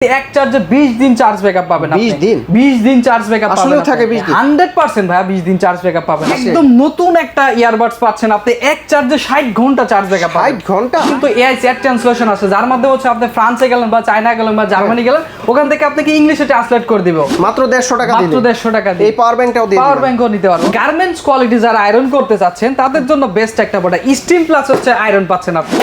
এক চার্জে 20 দিন চার্জ ব্যাকআপ পাবেন আপনি 20 দিন চার্জ ব্যাকআপ পাবেন আসলেও থাকে 20 দিন 100% ভাই 20 দিন চার্জ ব্যাকআপ পাবেন একদম নতুন একটা ইয়ারবাডস পাচ্ছেন আপনি এক চার্জে 60 ঘন্টা চার্জ ব্যাকআপ পাবেন 60 ঘন্টা কিন্তু এআই চ্যাট ট্রান্সলেশন আছে যার মাধ্যমে হচ্ছে আপনি ফ্রান্সে গেলেন বা চায়না গেলেন বা জার্মানি গেলেন ওখান থেকে আপনাকে ইংলিশে ট্রান্সলেট করে দিব মাত্র 150 টাকা দিলে মাত্র 150 টাকা দিয়ে এই পাওয়ার ব্যাংকটাও দিয়ে পাওয়ার ব্যাংকও নিতে পারবেন গার্মেন্টস কোয়ালিটি যারা আয়রন করতে চাচ্ছেন তাদের জন্য বেস্ট একটা প্রোডাক্ট স্টিম প্লাস হচ্ছে আয়রন পাচ্ছেন আপনি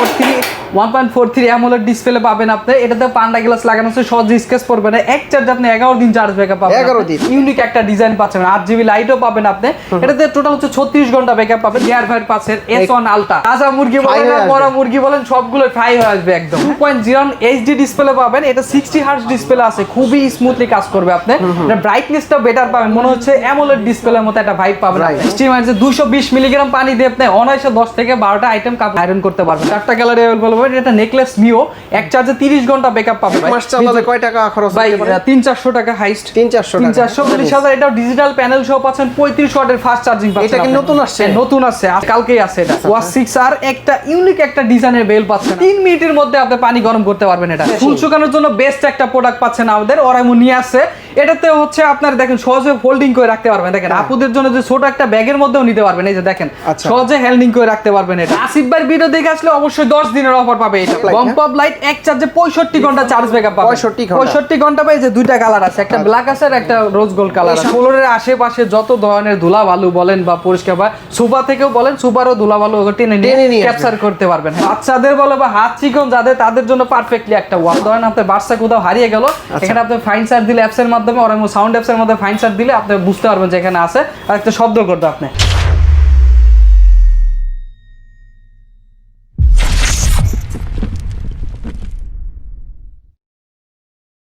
1.43 অ্যামোলেড ডিসপ্লে পাবেন আপনি এটাতে পান্ডা গ্লাস লাগানো আছে সহজ স্কেচ পড়বে না এক চার্জ আপনি 11 দিন চার্জ ব্যাকআপ পাবেন 11 দিন ইউনিক একটা ডিজাইন পাচ্ছেন 8GB লাইটও পাবেন আপনি এটাতে টোটাল হচ্ছে 36 ঘন্টা ব্যাকআপ পাবেন এয়ার ফায়ার পাচ্ছেন S1 আলট্রা তাজা মুরগি বলেন আর বড় মুরগি বলেন সবগুলো ফ্রাই হয়ে আসবে একদম 2.0 এইচডি ডিসপ্লে পাবেন এটা 60 হার্টজ ডিসপ্লে আছে খুবই স্মুথলি কাজ করবে আপনি এটা ব্রাইটনেসটা বেটার পাবেন মনে হচ্ছে অ্যামোলেড ডিসপ্লের মতো একটা ভাইব পাবেন স্টিমার যে 220 মিলিগ্রাম পানি দিয়ে আপনি অনায়াসে 10 থেকে 12টা আইটেম আয়রন করতে পারবেন চারটা কালার अवेलेबल হবে এটা নেকলেস মিও এক চার্জে 30 ঘন্টা ব্যাকআপ পাবেন মাস চালালে কয় টাকা খরচ ভাই হতে পারে 300-400 টাকা হাইস্ট 300 এটাও ডিজিটাল প্যানেল সহ পাচ্ছেন 35 ওয়াটের ফাস্ট চার্জিং পাচ্ছেন এটা কি নতুন আসছে নতুন আছে কালকেই আছে এটা ওয়াচ 6 আর একটা ইউনিক একটা ডিজাইনের বেল পাচ্ছেন 3 মিনিটের মধ্যে আপনি পানি গরম করতে পারবেন এটা ফুল শুকানোর জন্য বেস্ট একটা প্রোডাক্ট পাচ্ছেন আমাদের ওরাইমো নিয়ে আসছে এটাতে হচ্ছে আপনার দেখেন সহজে ফোল্ডিং করে রাখতে পারবেন দেখেন আপুদের জন্য যে ছোট একটা ব্যাগের মধ্যেও নিতে পারবেন এই যে দেখেন সহজে হ্যান্ডলিং করে রাখতে পারবেন এটা আসিফ ভাইয়ের ভিডিও দেখে আসলে অবশ্যই 10 দিনের অফার পাবে এটা বম্প লাইট এক চার্জে 65 ঘন্টা চার্জ ব্যাকআপ পাবে 65 ঘন্টা পাই যে দুইটা কালার আছে একটা ব্ল্যাক আছে আর একটা রোজ গোল্ড কালার আছে ফ্লোরের আশেপাশে যত ধরনের ধুলা বালু বলেন বা পরিষ্কার বা সোফা থেকেও বলেন সোফারও ধুলা বালু টেনে নিয়ে ক্যাপচার করতে পারবেন বাচ্চাদের বলে বা হাত চিকন যাদের তাদের জন্য পারফেক্টলি একটা ওয়াল ধরেন আপনার বাচ্চা কোথাও হারিয়ে গেল এখানে আপনি ফাইন সার্চ দিলে অ্যাপস এর মাধ্যমে ওরাইমো সাউন্ড অ্যাপস এর মধ্যে ফাইন সার্চ দিলে আপনি বুঝতে পারবেন যে এখানে আছে আর একটা শব্দ করতে আপনি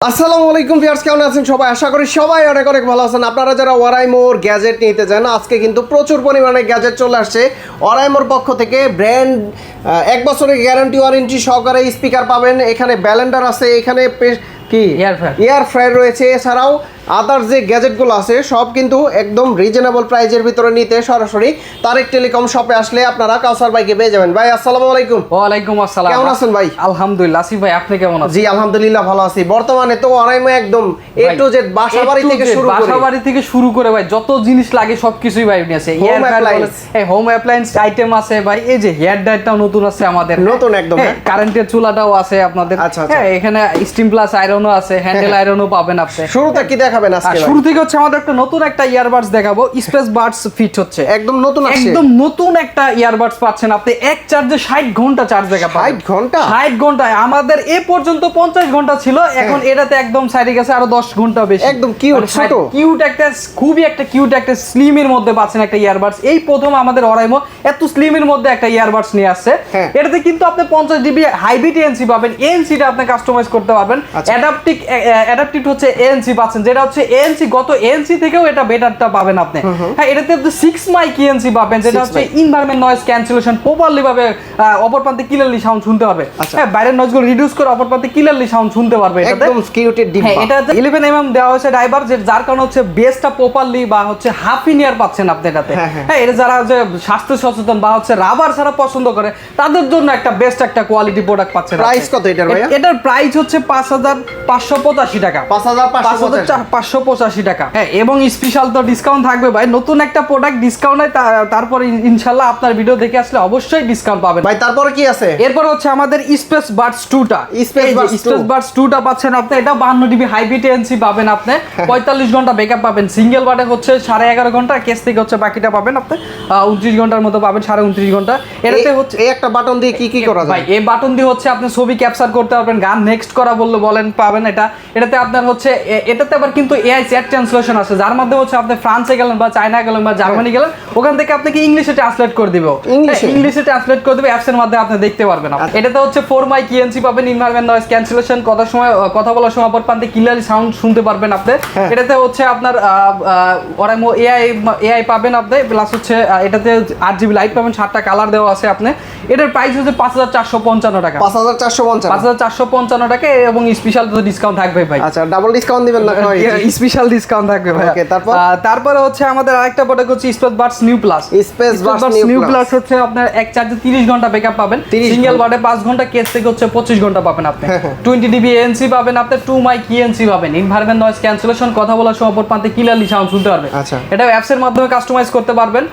আসসালামু আলাইকুম ভিউয়ার্স কেমন আছেন সবাই আশা করি সবাই অনেক অনেক ভালো আছেন আপনারা যারা ওরাইমোর গ্যাজেট নিতে চান আজকে কিন্তু প্রচুর পরিমাণে গ্যাজেট চলে আসছে ওরাইমোর পক্ষ থেকে ব্র্যান্ড 1 বছরের গ্যারান্টি ওয়ারেন্টি সহকারে স্পিকার পাবেন এখানে ব্যালেন্ডার আছে এখানে কি এয়ার ফ্রায়ার রয়েছে এছাড়াও আদার যে গ্যাজেটগুলো আছে সব কিন্তু একদম রিজনেবল প্রাইজের ভিতরে নিতে সরাসরি তারেক টেলিকম শপে আসলে আপনারা কাউসার ভাইকে পেয়ে যাবেন ভাই আসসালামু আলাইকুম ওয়ালাইকুম আসসালাম কেমন আছেন ভাই আলহামদুলিল্লাহ আসিফ ভাই আপনি কেমন আছেন জি আলহামদুলিল্লাহ ভালো আছি বর্তমানে তো ওরাইমো একদম এ টু জেড বাসাবাড়ি থেকে শুরু করে ভাই যত জিনিস লাগে সবকিছুই ভাই নিয়েছে হোম অ্যাপ্লায়েন্স আইটেম আছে ভাই এই যে হেয়ার ড্রায়ারটাও নতুন আছে আমাদের নতুন একদম কারেন্টের চুলাটাও আছে আপনাদের এখানে স্টিম প্লাস আয়রনও আছে হ্যান্ডেল আয়রনও পাবেন আপনি শুরুতে কি দেখাবেন আজকে শুরু থেকে হচ্ছে আমাদের একটা নতুন একটা ইয়ারবাডস দেখাবো স্পেস বাডস ফিট হচ্ছে একদম নতুন একটা ইয়ারবাডস পাচ্ছেন আপনি এক চার্জে 60 ঘন্টা চার্জ ব্যাকআপ পাবেন 60 ঘন্টা আমাদের এ পর্যন্ত 50 ঘন্টা ছিল এখন এটাতে একদম সাইডে গেছে আরো 10 ঘন্টা বেশি একদম কিউট একটা খুবই একটা কিউট একটা স্লিমের মধ্যে পাচ্ছেন একটা ইয়ারবাডস এই প্রথম আমাদের ওরাইমো এত স্লিমের মধ্যে একটা ইয়ারবাডস নিয়ে আসছে এটাতে কিন্তু আপনি 50 জিবি হাইব্রিড এএনসি পাবেন এএনসিটা আপনি কাস্টমাইজ করতে পারবেন অ্যাডাপটিভ হচ্ছে এএনসি পাচ্ছেন যেটা হচ্ছে এএনসি গত এএনসি থেকেও এটা বেটারটা পাবেন আপনি হ্যাঁ এটাতে 6 মাইক এএনসি পাবেন যেটা হচ্ছে এনভায়রনমেন্ট নয়েজ ক্যান্সেলেশন প্রপারলি ভাবে অপর প্রান্তে ক্লিয়ারলি সাউন্ড শুনতে পারবে হ্যাঁ বাইরের নয়েজগুলো রিডিউস করে অপর প্রান্তে ক্লিয়ারলি সাউন্ড শুনতে পারবে এটাতে একদম কিউটেড ডিপ হ্যাঁ এটা 11 mm দেওয়া হয়েছে ড্রাইভার যার কারণে হচ্ছে বেসটা প্রপারলি বা হচ্ছে হাফ ইন ইয়ার পাচ্ছেন আপনি এটাতে হ্যাঁ এটা যারা যে স্বাস্থ্য সচেতন বা হচ্ছে রাবার ছাড়া পছন্দ করে তাদের জন্য একটা বেস্ট একটা কোয়ালিটি প্রোডাক্ট পাচ্ছেন প্রাইস কত এটার ভাই এটার প্রাইস হচ্ছে 5585 টাকা 5585 টাকা হ্যাঁ এবং স্পেশাল তো ডিসকাউন্ট থাকবে ভাই নতুন একটা প্রোডাক্ট ডিসকাউন্ট হয় তারপরে ইনশাআল্লাহ আপনার ভিডিও দেখে আসলে অবশ্যই ডিসকাউন্ট পাবেন ভাই তারপরে কি আছে এরপর হচ্ছে আমাদের স্পেস বাডস 2টা স্পেস বাডস 2টা পাচ্ছেন আপনি এটা 52 ডিবি হাইব্রিড এএনসি পাবেন আপনি 45 ঘন্টা ব্যাকআপ পাবেন সিঙ্গেল বাটে হচ্ছে 11.5 ঘন্টা কেস থেকে হচ্ছে বাকিটা পাবেন আপনি 29 ঘন্টার মতো পাবেন 29.5 ঘন্টা এটাতে হচ্ছে এই একটা বাটন দিয়ে কি করা যায় ভাই এই বাটন দিয়ে হচ্ছে আপনি ছবি ক্যাপচার করতে পারবেন গান নেক্সট করা বললে বলেন পাবেন এটাতে আপনার হচ্ছে এটাতে আবার কিন্তু এআই চ্যাট ট্রান্সলেশন আছে যার মাধ্যমে হচ্ছে আপনি ফ্রান্সে গেলেন বা চায়না গেলেন বা জার্মানি গেলেন ওখান থেকে আপনাকে ইংলিশে ট্রান্সলেট করে দিবে ইংলিশে ট্রান্সলেট করে দিবে অ্যাপস এর মাধ্যমে আপনি দেখতে পারবেন এটাতে হচ্ছে 4 মাইক ইএনসি পাবেন এনভায়রনমেন্ট নয়েজ ক্যান্সেলেশন কথা বলার সময় অপর প্রান্তে ক্লিয়ারলি সাউন্ড শুনতে পারবেন আপনি এটাতে হচ্ছে আপনার ওরাইমো এআই পাবেন আপনি প্লাস হচ্ছে এটাতে 8GB লাইট পাবেন 7টা কালার দেওয়া আছে আপনি এটার প্রাইস হচ্ছে 5455 টাকা 5455 টাকা এবং স্পেশাল তো ডিসকাউন্ট থাকবে ভাই আচ্ছা ডাবল ডিসকাউন্ট দিবেন না ভাই স্পেশাল ডিসকাউন্ট থাকবে ভাই। ওকে, তারপরে হচ্ছে আমাদের আরেকটা প্রোডাক্ট হচ্ছে space Buds new plus. Space Buds new plus হচ্ছে আপনার এক চার্জে 30 ঘন্টা ব্যাকআপ পাবেন, সিঙ্গেল বাডে 5 ঘন্টা, কেস থেকে হচ্ছে 25 ঘন্টা পাবেন আপনি। 20 ডিবি এএনসি পাবেন আপনি, 2 মাইক ইএনসি পাবেন, এনভায়রনমেন্ট নয়েজ ক্যান্সেলেশন, কথা বলার সময় অপর প্রান্তে ক্লিয়ারলি সাউন্ড শুনতে পারবে। এটা অ্যাপস এর মাধ্যমে কাস্টমাইজ করতে পারবেন।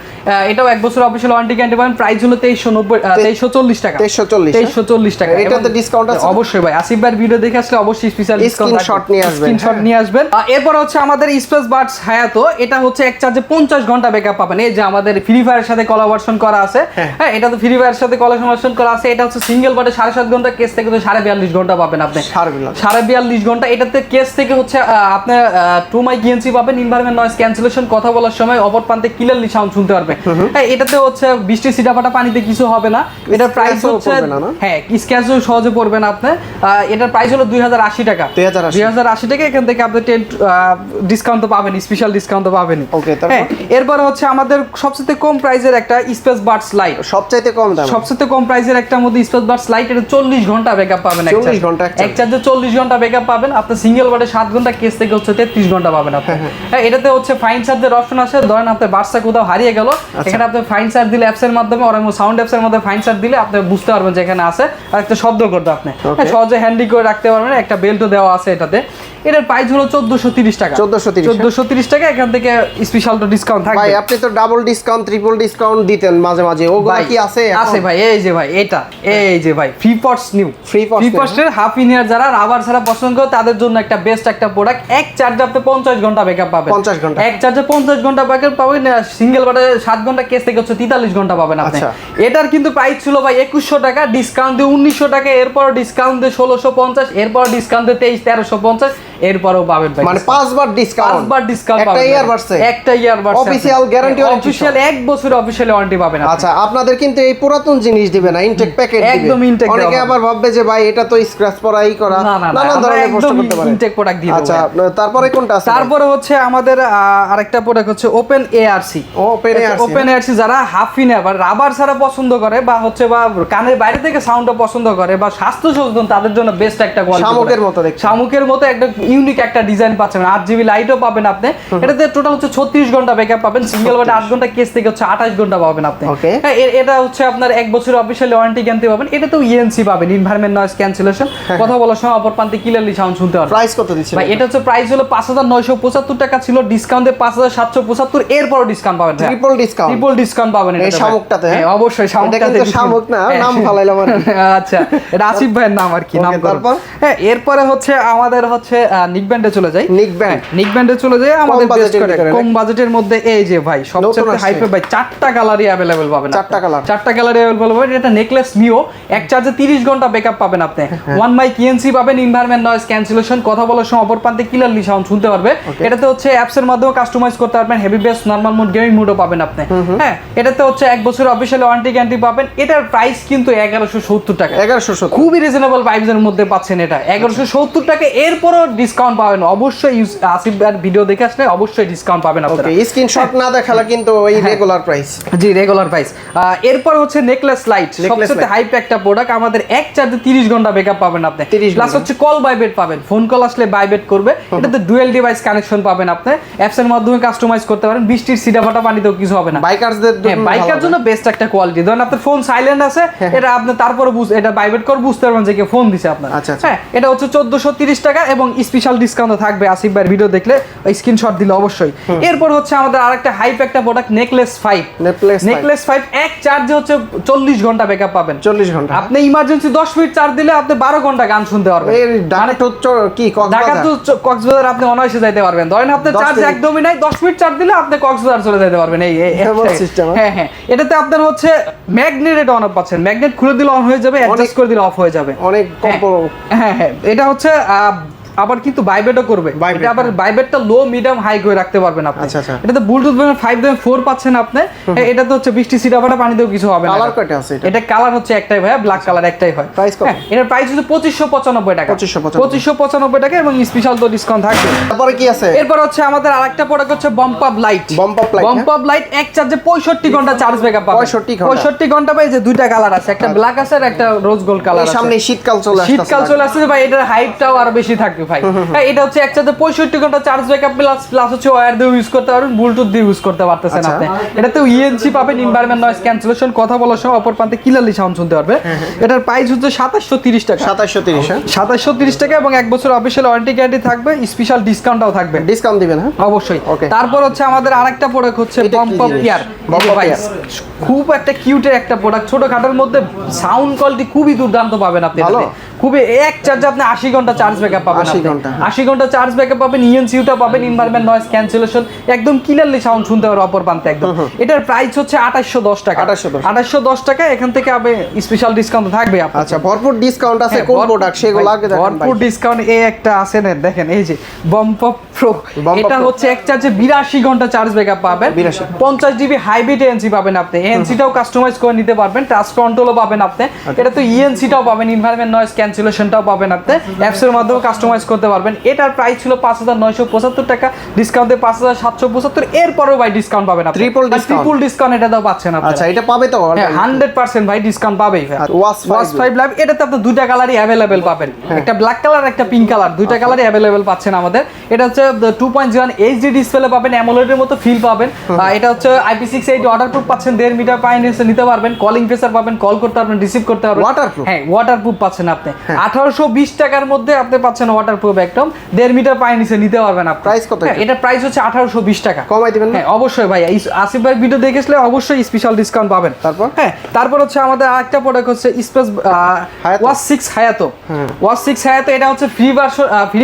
এটাও 1 বছর অফিশিয়াল ওয়ারেন্টি গ্যারান্টি পাবেন। প্রাইস হলো 2340 টাকা। 2340 টাকা। এটাতে ডিসকাউন্ট আছে অবশ্যই ভাই, আসিফ ভাইয়ের ভিডিও দেখে আসলে অবশ্যই স্পেশাল ডিসকাউন্ট স্ক্রিনশট নিয়ে আসবেন। স্ক্রিনশট নিয়ে আসবেন। এরপর হচ্ছে আমাদের স্পেস বাডস হায়াতো, এটা হচ্ছে এক চার্জে 50 ঘন্টা ব্যাকআপ পাবেন। এই যে আমাদের ফ্রি ফায়ারের সাথে কোলাবোরেশন করা আছে, হ্যাঁ এটা তো ফ্রি ফায়ারের সাথে কোলাবোরেশন করা আছে। এটা হচ্ছে সিঙ্গেল বাডে 7.5 ঘন্টা, কেস থেকে তো 42.5 ঘন্টা পাবেন আপনি। 42.5 ঘন্টা। এটাতে কেস থেকে হচ্ছে আপনার 2 মাইক ইএনসি পাবেন, এনভায়রনমেন্ট নয়েজ ক্যান্সেলেশন, কথা বলার সময় অপর প্রান্তে ক্লিয়ারলি সাউন্ড শুনতে পারবে। হ্যাঁ এটাতে হচ্ছে বৃষ্টি ছিটাফাটা পানিতে কিছু হবে না। এটার প্রাইস হচ্ছে হ্যাঁ স্ক্র্যাচও সহজে পড়বে না আপনি। এটার প্রাইস হলো 2080 টাকা। 2080 টাকা। এখান থেকে আপনি 10 ডিসকাউন্ট তো পাবেন, স্পেশাল ডিসকাউন্ট তো পাবেন। ওকে, এরপর হচ্ছে আমাদের সবচেয়ে কম প্রাইসের একটা স্পেস বাডস লাইট, সবচেয়ে কম দাম, সবচেয়ে কম প্রাইসের একটা মধ্যে স্পেস বাডস লাইট। এটা 40 ঘন্টা ব্যাকআপ পাবেন। 40 ঘন্টা এক চার্জে 40 ঘন্টা ব্যাকআপ পাবেন আপনি। সিঙ্গেল বাডে 7 ঘন্টা, কেস থেকে হচ্ছে 33 ঘন্টা পাবেন আপনি। হ্যাঁ এটাতে হচ্ছে ফাইন চার্জের অপশন আছে। ধরেন আপনার বাডসটা কোথাও হারিয়ে গেল, এখানে আপনি ফাইন চার্জ দিলে অ্যাপস এর মাধ্যমে, অরাইমো সাউন্ড অ্যাপস এর মধ্যে ফাইন চার্জ দিলে আপনি বুঝতে পারবেন যে এখানে আছে, আর একটা শব্দ করবে আপনি সহজে হ্যান্ডি করে রাখতে পারবেন। একটা বেল্টও দেওয়া আছে এটাতে। এটার প্রাইস হলো 1430 টাকা। 1430 টাকা। এখান থেকে স্পেশাল তো ডিসকাউন্ট থাকবে। ভাই আপনি তো ডাবল ডিসকাউন্ট, ট্রিপল ডিসকাউন্ট দিতেন মাঝে মাঝে, ওগুলো কি আছে? আছে ভাই, এই যে ভাই এটা, এই যে ভাই ফ্রি পটস নিউ, ফ্রি পটসের হাফ ইনিয়ার যারা রাবার ছাড়া পছন্দ করে তাদের জন্য একটা বেস্ট একটা প্রোডাক্ট। এক চার্জে আপনি 50 ঘন্টা ব্যাকআপ পাবেন। 50 ঘন্টা এক চার্জে 50 ঘন্টা ব্যাকআপ পাবেন। সিঙ্গেল বাটে 7 ঘন্টা, কেস থেকে হচ্ছে 43 ঘন্টা পাবেন আপনি। এটার কিন্তু প্রাইস ছিল ভাই 2100 টাকা, ডিসকাউন্ট দিয়ে 1900 টাকা, এরপর ডিসকাউন্ট দিয়ে 1650, এরপর ডিসকাউন্ট দিয়ে 1350, এরপরও পাবেন ভাই। মানে 5 বার ডিসকাউন্ট, 5 বার ডিসকাউন্ট পাবেন। একটা ইয়ার বাড়ছে, একটা ইয়ার বাড়ছে। অফিশিয়াল গ্যারান্টি, অফিশিয়াল 1 বছর অফিশিয়াল ওয়ারেন্টি পাবেন। আচ্ছা, আপনাদের কিন্তু এই পুরাতন জিনিস দিবে না, ইনটেক প্যাকেট দিবে। একদম ইনটেক। অনেকে আবার ভাববে যে ভাই এটা তো স্ক্র্যাচ পরাই করা, নানা ধরনের প্রশ্ন করতে পারে। ইনটেক প্রোডাক্ট দিয়ে। আচ্ছা, তারপরে কোনটা আছে? তারপরে হচ্ছে আমাদের আরেকটা প্রোডাক্ট হচ্ছে ওপেন এআরসি। ওপেন এআরসি যারা হাফ ইনার বা রাবার ছাড়া পছন্দ করে, বা হচ্ছে বা কানের বাইরে থেকে সাউন্ডটা পছন্দ করে, বা স্বাস্থ্য সচেতন, তাদের জন্য বেস্ট একটা কোয়ালিটি। শামুকের মতো দেখতে, শামুকের মতো একটা ইউনিক একটা ডিজাইন পাচ্ছেন। 8GB লাইটও পাবেন আপনি। এটাতে টোটাল হচ্ছে 36 ঘন্টা ব্যাকআপ পাবেন। সিঙ্গেল বাটে 8 ঘন্টা, কেস থেকে হচ্ছে 28 ঘন্টা পাবেন আপনি। হ্যাঁ এটা হচ্ছে আপনার 1 বছর অফিশিয়াল ওয়ারেন্টি গ্যারান্টি পাবেন। এটাতেও ইএনসি পাবেন, এনভায়রনমেন্ট নয়েজ ক্যান্সেলেশন, কথা বলার সময় অপর প্রান্তে ক্লিয়ারলি সাউন্ড শুনতে পারবেন। প্রাইস কত দিচ্ছেন ভাই? এটা হচ্ছে প্রাইস হলো 5975 টাকা ছিল, ডিসকাউন্টে 5775, এরপর ডিসকাউন্ট পাবেন। ট্রিপল ডিসকাউন্ট পাবেন এই শামুকটাতে। হ্যাঁ অবশ্যই, শামুকটাতে। শামুক না, নাম ফালাইলাম আর কি। আচ্ছা, এটা আসিফ ভাইয়ের নাম আর কি, নাম করব। হ্যাঁ এরপরে হচ্ছে আমাদের হচ্ছে নিক ব্যান্ডে চলে যাই। নিক ব্যান্ডে চলে যাই আমাদের বেস্ট করে কম বাজেটের মধ্যে। এই যে ভাই সবচেয়ে হাইপে ভাই 4টা কালারই अवेलेबल পাবেন। 4টা কালারই अवेलेबल পাবেন। এটা নেকলেস নিও, এক চার্জে 30 ঘন্টা ব্যাকআপ পাবেন আপনি। 1 মাইক ইএনসি পাবেন, এনভায়রনমেন্ট নয়েজ ক্যান্সেলেশন, কথা বলার সময় অপর প্রান্তে ক্লিয়ারলি সাউন্ড শুনতে পারবে। এটাতে হচ্ছে অ্যাপস এর মাধ্যমে কাস্টমাইজ করতে পারবেন। Heavy bass, normal mode, gaming মোডও পাবেন আপনি। হ্যাঁ এটাতে হচ্ছে 1 বছর অফিশিয়াল ওয়ারেন্টি গ্যারান্টি পাবেন। এটার প্রাইস কিন্তু 1170 টাকা। 1170, খুবই রিজনেবল প্রাইসের মধ্যে পাচ্ছেন এটা 1170 টাকা। এরপরও ডিসকাউন্ট পাবেন অবশ্যই। আসিফ ভাইয়ের ভিডিও দেখে আসলে অবশ্যই ডিসকাউন্ট পাবেন আপনারা। ওকে, স্ক্রিনশট না দেখালে কিন্তু ওই রেগুলার প্রাইস। জি, রেগুলার প্রাইস। এরপর হচ্ছে নেকলেস লাইট, সবচেয়ে হাইপ একটা প্রোডাক্ট আমাদের। এক চার্জে 30 ঘন্টা ব্যাকআপ পাবেন আপনি। প্লাস হচ্ছে কল বাইবেট পাবেন, ফোন কল আসলে বাইবেট করবে। এটাতে ডুয়াল ডিভাইস কানেকশন পাবেন আপনি। অ্যাপস এর মাধ্যমে কাস্টমাইজ করতে পারেন। বৃষ্টির ছিটাফাটা পানিতেও কিছু হবে না। বাইকারদের বাইকার জন্য বেস্ট একটা কোয়ালিটি। ধরেন আপনার ফোন সাইলেন্ট আছে, এটা আপনি তারপরে এটা বাইবেট করে বুঝতে পারবেন যে কে ফোন দিছে আপনার। হ্যাঁ এটা হচ্ছে 1430 টাকা, এবং স্পেশাল ডিসকাউন্ট থাকবে আসিফ ভাইয়ের ভিডিও দেখলে, স্ক্রিনশট দিলে অবশ্যই। এরপর হচ্ছে আমাদের আরেকটা হাইপ একটা প্রোডাক্ট নেকলেস 5। নেকলেস 5 এক চার্জে হচ্ছে 40 ঘন্টা ব্যাকআপ পাবেন। 40 ঘন্টা। আপনি ইমার্জেন্সি 10 মিনিট চার্জ দিলে আপনি 12 ঘন্টা গান শুনতে পারবেন। ঢাকা টু কক্সবাজার আপনি অনায়াসে যাইতে পারবেন। ধরেন আপনার চার্জ একদমই নাই, 10 মিনিট চার্জ দিলে আপনি কক্সবাজার চলে যেতে পারবেন। এই সিস্টেম। হ্যাঁ হ্যাঁ, এটাতে আপনার হচ্ছে ম্যাগনেটেড অন অফ পাচ্ছেন। ম্যাগনেট খুলে দিলে অন হয়ে যাবে, অ্যাডজাস্ট করে দিলে অফ হয়ে যাবে। অনেক কম। হ্যাঁ হ্যাঁ, এটা হচ্ছে আবার কিন্তু ভাইব্রেটও করবে। এটা আবার ভাইব্রেটটা লো, মিডিয়াম, হাই করে রাখতে পারবেন আপনি। এটাতে ব্লুটুথ 5.4 পাচ্ছেন আপনি। এটাতে হচ্ছে বৃষ্টি ছিটাফাটা পানিতেও কিছু হবে না। কালার কয়টা আছে এটা? কালার হচ্ছে একটাই ভাই, ব্ল্যাক কালার একটাই হয়। প্রাইস কত? এটার প্রাইস হচ্ছে 2595 টাকা। 2595 টাকা, এবং স্পেশাল তো ডিসকাউন্ট থাকবে। তারপরে কি আছে? এরপর হচ্ছে আমাদের আরেকটা প্রোডাক্ট হচ্ছে bump up light. Bump up light এক চার্জে 65 ঘন্টা চার্জ ব্যাকআপ পাবেন। 65 ঘন্টা পাই। যে দুইটা কালার আছে, একটা ব্ল্যাক আছে আর একটা রোজ গোল্ড কালার আছে। সামনে শীতকাল চলে আসছে। ভাই, এটার হাইটটাও আরো বেশি থাকবে ভাই। হ্যাঁ, এটা হচ্ছে একসাথে 65 ঘন্টা চার্জ ব্যাকআপ প্লাস হচ্ছে ওয়্যার দিয়ে ইউজ করতে পারবেন, ব্লুটুথ দিয়ে ইউজ করতে পারতেছেন আপনি। এটাতে ইএনসি পাবেন, এনভায়রনমেন্ট নয়েজ ক্যান্সেলেশন, কথা বলার সময় অপর প্রান্তে ক্লিয়ারলি সাউন্ড শুনতে পারবে। এটার প্রাইস হচ্ছে 2730 টাকা। 2730 টাকা এবং 1 বছর অফিশিয়াল ওয়ারেন্টি গ্যারান্টি থাকবে, স্পেশাল ডিসকাউন্টও থাকবে। ডিসকাউন্ট দিবেন? হ্যাঁ, অবশ্যই। তারপর হচ্ছে আমাদের আরেকটা প্রোডাক্ট হচ্ছে বম্প অফ ইয়ার। খুব একটা কিউটের একটা প্রোডাক্ট, ছোটখাটোর মধ্যে সাউন্ড কোয়ালিটি খুবই দুর্দান্ত পাবেন আপনি। খুবই এক চার্জে আপনি 80 ঘন্টা চার্জ ব্যাকআপ পাবেন। 80 ঘন্টা চার্জ ব্যাকআপ পাবেন, ইএনসিউটা পাবেন, এনভায়রনমেন্ট নয়েজ ক্যান্সেলেশন, একদম ক্লিয়ারলি সাউন্ড শুনতে পারবে অপর প্রান্তে একদম। এটার প্রাইস হচ্ছে 2810 টাকা। 2810 টাকা। এখান থেকে আপনি স্পেশাল ডিসকাউন্ট থাকবে আপনার। আচ্ছা, ভরপুর ডিসকাউন্ট আছে। কোন প্রোডাক্ট সেগুলো আগে দেখেন। ভরপুর ডিসকাউন্ট এই একটা আছে না, দেখেন এই যে বম্প অফ প্রো। এটা হচ্ছে এক চার্জে 82 ঘন্টা চার্জ ব্যাকআপ পাবেন, 50 জিবি হাইব্রিড এএনসি পাবেন আপনি। এএনসিটাও কাস্টমাইজ করে নিতে পারবেন, টাচ কন্ট্রোলও পাবেন আপনি। এটা তো ইএনসিটাও পাবেন, এনভায়রনমেন্ট নয়েজ ক্যান্সেলেশনটাও পাবেন আপনি, অ্যাপস এর মাধ্যমে কাস্টমাইজ করতে পারবেন। এটার প্রাইস ছিল 5975 টাকা, ডিসকাউন্ট দিয়ে 5775। এরপরেও ভাই ডিসকাউন্ট পাবেন আপনি, ট্রিপল ডিসকাউন্ট এটাও পাচ্ছেন আপনি। আচ্ছা, এটা পাবে তো 100% ভাই ডিসকাউন্ট পাবেই। ওয়াস 5 লাইভ, এটাতে আপনি দুইটা কালারই अवेलेबल পাবেন, একটা ব্ল্যাক কালার একটা পিঙ্ক কালার, দুইটা কালারই अवेलेबल পাচ্ছেন আমাদের। এটা হচ্ছে 2.1 এইচডি ডিসপ্লে পাবেন, অ্যামোলেড এর মতো ফিল পাবেন। এটা হচ্ছে IP68 ওয়াটারপ্রুফ পাচ্ছেন, 1.5 মিটার পানি নিতে পারবেন, কলিং ফিচার পাবেন, কল করতে পারবেন, রিসিভ করতে পারবেন। ওয়াটারপ্রুফ? হ্যাঁ, ওয়াটারপ্রুফ পাচ্ছেন আপনি। 1820 টাকার মধ্যে আপনি পাচ্ছেন ওয়াটারপ্রুফ একদম, 1.5 মিটার পানি নিতে পারবেন আপনি। প্রাইস কত? এটা প্রাইস হচ্ছে 1820 টাকা। কমাই দিবেন? হ্যাঁ, অবশ্যই ভাই। আসিফ ভাই ভিডিও দেখে আসলে অবশ্যই স্পেশাল ডিসকাউন্ট পাবেন। তারপর হচ্ছে আমাদের আরেকটা প্রোডাক্ট হচ্ছে space watch 6 Hayato. Watch 6 Hayato, এটা হচ্ছে ফ্রি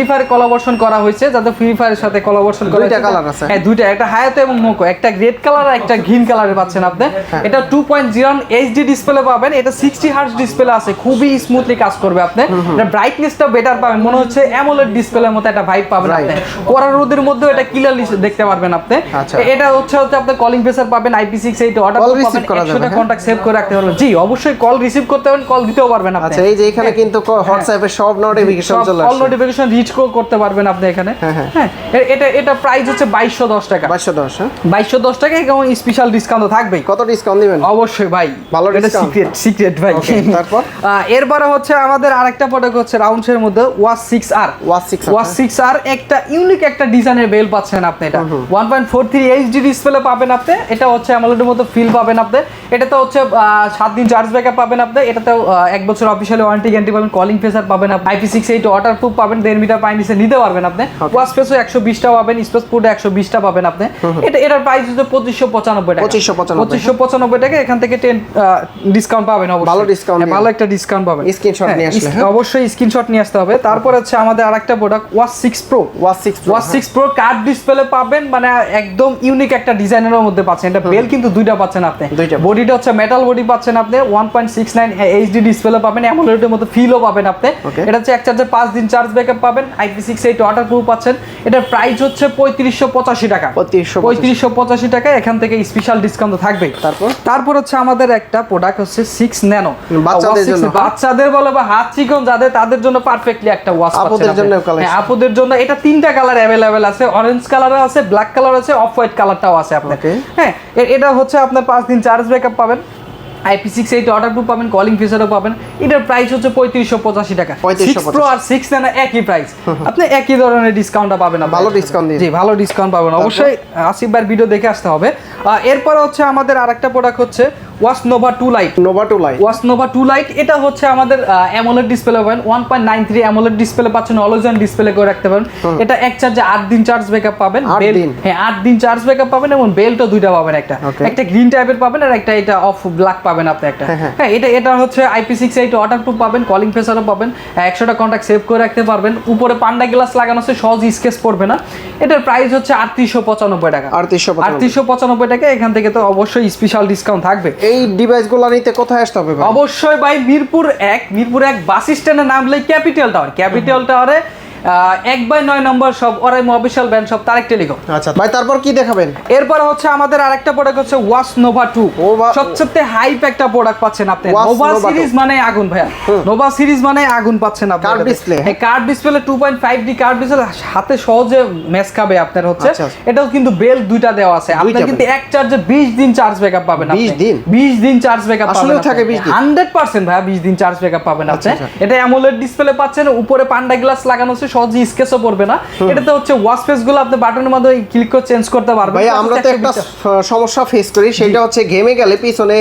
ফায়ার কোলাবোরেশন করা হয়েছে, যাতে ফ্রি ফায়ারের সাথে কোলাবোরেশন করা হয়েছে। দুইটা কালার আছে। হ্যাঁ, দুইটা, একটা হায়াতো এবং মোকো, একটা রেড কালার আর একটা গ্রিন কালারে পাচ্ছেন আপনি। এটা 2.0 এইচডি ডিসপ্লে পাবেন, এটা 60 হার্টজ ডিসপ্লে আছে, খুবই স্মুথলি কাজ করবে আপনি। এটা ব্রাইটনেসটা বেটার পাবেন, মনে হচ্ছে অ্যামোলেড ডিসপ্লের মতো একটা ভাইব পাবেন আপনি। কড়া রোদের মধ্যেও এটা ক্লিয়ারলি দেখতে পারবেন আপনি। এটা হচ্ছে আপনার কলিং ফিচার পাবেন, IP68 ওয়াটারপ্রুফ পাবেন, 100টা কন্টাক্ট সেভ করে রাখতে পারবেন। জি, অবশ্যই কল রিসিভ করতে পারবেন, কল দিতেও পারবেন আপনি। আচ্ছা, এই যে এখানে কিন্তু হোয়াটসঅ্যাপের সব নোটিফিকেশন চলে আসে, কল নোটিফিকেশন রিচ করতে পারবেন আপনি এখানে। হ্যাঁ, এটা প্রাইস হচ্ছে 2210 টাকা। 2210 টাকা এবং স্পেশাল ডিসকাউন্ট থাকবেই। কত ডিসকাউন্ট দিবেন? অবশ্যই ভাই, ভালো ডিসকাউন্ট, সিক্রেট ভাই। তারপর এরপরে হচ্ছে আমাদের আরেকটা প্রোডাক্ট হচ্ছে রাউন্ডসের মধ্যে ওয়াচ 6R। ওয়াচ 6R একটা ইউনিক একটা ডিজাইনের বেল পাচ্ছেন আপনি। এটা 1.43 এইচডি ডিসপ্লে পাবেন আপনি। এটা হচ্ছে অ্যামোলেডের মতো ফিল পাবেন আপনি। এটাতে হচ্ছে 7 দিন চার্জ ব্যাকআপ পাবেন আপনি। এটাতে 1 বছর অফিশিয়াল ওয়ারেন্টি গ্যারান্টি পাবেন, কলিং ফিচার পাবেন, IP68 ওয়াটারপ্রুফ পাবেন, 1.5 মিটার পানি নিতে পারবেন আপনি। ওয়াচ স্পেসও 120টা পাবেন, স্পেস পুরো 120টা পাবেন আপনি। এটার প্রাইস হচ্ছে 2595 টাকা। 2595 টাকা। এখান থেকে 10 ডিসকাউন্ট পাবেন অবশ্যই। ভালো ডিসকাউন্ট, ভালো একটা ডিসকাউন্ট পাবেন। স্ক্রিনশট নিয়ে আসলে অবশ্যই স্ক্রিনশট নিয়ে আসতে হবে। তারপর হচ্ছে আমাদের আরেকটা product watch 6 pro. Watch 6 pro curve display পাবেন, মানে একদম ইউনিক একটা ডিজাইনের মধ্যে পাচ্ছেন। এটা বেল কিন্তু দুইটা পাচ্ছেন আপনি। বডিটা হচ্ছে মেটাল বডি পাচ্ছেন আপনি, 1.69 এইচডি ডিসপ্লে পাবেন, অ্যামোলেডের মতো ফিলও পাবেন আপনি। এটা হচ্ছে এক চার্জে 5 দিন চার্জ ব্যাকআপ পাবেন, IP68 ওয়াটারপ্রুফ পাচ্ছেন। এটার প্রাইস হচ্ছে 3585 টাকা। 3585 টাকা। এখান থেকে স্পেশাল ডিসকাউন্ট থাকবে। তারপর হচ্ছে আমাদের একটা প্রোডাক্ট হচ্ছে 6 ন্যানো, বাচ্চাদের বলে বা হাত চিকন যাদের, তাদের জন্য পারফেক্টলি একটা ওয়াচ পাচ্ছেন। আপুদের জন্য এটা 3টা কালার अवेलेबल আছে, অরেঞ্জ কালার আছে, ব্ল্যাক কালার আছে, অফ হোয়াইট কালারটাও আছে আপনার। হ্যাঁ, এটা হচ্ছে আপনার 5 দিন চার্জ ব্যাকআপ পাবেন, IP68 ওয়াটারপ্রুফ পাবেন, কলিং ফিচারও পাবেন। এটার প্রাইস হচ্ছে 3585 টাকা। 6 প্রো আর 6 ন্যানো একই প্রাইস, আপনি একই ধরনের ডিসকাউন্ট পাবেন। ভালো ডিসকাউন্ট, জি ভালো ডিসকাউন্ট পাবেন। অবশ্যই আসিফ ভাইয়ের ভিডিও দেখে আসতে হবে। এরপর হচ্ছে আমাদের আরেকটা প্রোডাক্ট হচ্ছে watch Nova 2 light. Watch Nova 2 light, এটা হচ্ছে আমাদের অ্যামোলেড ডিসপ্লে পাবেন, 1.93 অ্যামোলেড ডিসপ্লে পাচ্ছেন, অলওয়েজ অন ডিসপ্লে করে রাখতে পারেন। এটা এক চার্জে 8 দিন চার্জ ব্যাকআপ পাবেন। হ্যাঁ, 8 দিন চার্জ ব্যাকআপ পাবেন এবং বেলটা দুইটা পাবেন, একটা গ্রিন টাইপের পাবেন আর একটা এটা অফ ব্ল্যাক পাবেন আপনি একটা। হ্যাঁ, এটা হচ্ছে IP68 ওয়াটারপ্রুফ পাবেন, কলিং ফিচারও পাবেন, 100টা কন্টাক্ট সেভ করে রাখতে পারবেন। উপরে পান্ডা গ্লাস লাগানো আছে, সহজ স্কেচ পড়বে না। এটার প্রাইস হচ্ছে 3895 টাকা। 3895 টাকা। এখান থেকে তো অবশ্যই স্পেশাল ডিসকাউন্ট থাকবে। এই ডিভাইসগুলো নিতে কোথায় আসতে হবে? অবশ্যই ভাই মিরপুর 1 বাস স্ট্যান্ডে নামলে ক্যাপিটাল টাওয়ারে 1/9 নম্বর সব ওরাইমো অফিশিয়াল ব্র্যান্ড সব তারেক টেলিকম। আচ্ছা ভাই, তারপর কি দেখাবেন? এরপর হচ্ছে আমাদের আরেকটা প্রোডাক্ট হচ্ছে ওয়াচ নোভা 2। সবচেয়ে হাইপ একটা প্রোডাক্ট পাচ্ছেন আপনি। নোভা সিরিজ মানে আগুন ভাইয়া, নোভা সিরিজ মানে আগুন পাচ্ছেন আপনি। কার্ভ ডিসপ্লে, হ্যাঁ curve display 2.5D curve display, হাতে সহজে ম্যাচ খাবে আপনার হচ্ছে। এটাও কিন্তু বেল দুইটা দেওয়া আছে, আপনি কিন্তু এক চার্জে 20 দিন চার্জ ব্যাকআপ পাবেন আপনি। 20 দিন চার্জ ব্যাকআপ পাবেন। আসলে থাকে 20 দিন, 100% ভাইয়া 20 দিন চার্জ ব্যাকআপ পাবেন আপনি। এটা অ্যামোলেড ডিসপ্লে পাচ্ছেন, উপরে পান্ডা গ্লাস লাগানো আছে, সহজে স্কেচও পড়বে না। এটাতে হচ্ছে ওয়াশ ফেস গুলো আপনি বাটনের মাধ্যমে ক্লিক করে চেঞ্জ করতে পারবেন। ভাই আমরা তো একটা সমস্যা ফেস করি, সেটা হচ্ছে ঘেমে গেলে পিছনে